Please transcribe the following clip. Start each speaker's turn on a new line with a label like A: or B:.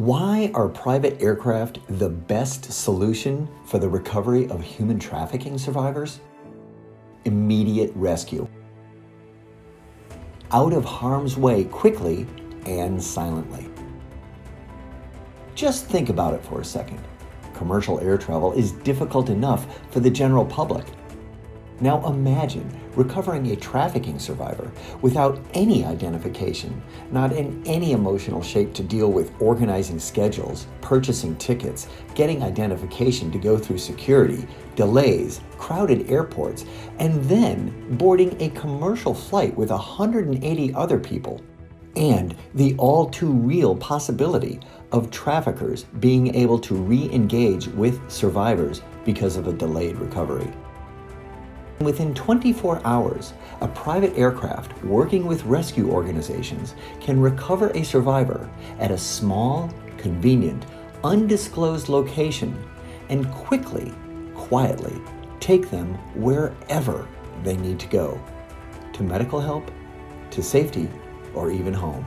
A: Why are private aircraft the best solution for the recovery of human trafficking survivors? Immediate rescue. Out of harm's way quickly and silently. Just think about it for a second. Commercial air travel is difficult enough for the general public. Now imagine recovering a trafficking survivor without any identification, not in any emotional shape to deal with organizing schedules, purchasing tickets, getting identification to go through security, delays, crowded airports, and then boarding a commercial flight with 180 other people. And the all too real possibility of traffickers being able to re-engage with survivors because of a delayed recovery. Within 24 hours, a private aircraft working with rescue organizations can recover a survivor at a small, convenient, undisclosed location and quickly, quietly take them wherever they need to go, to medical help, to safety, or even home.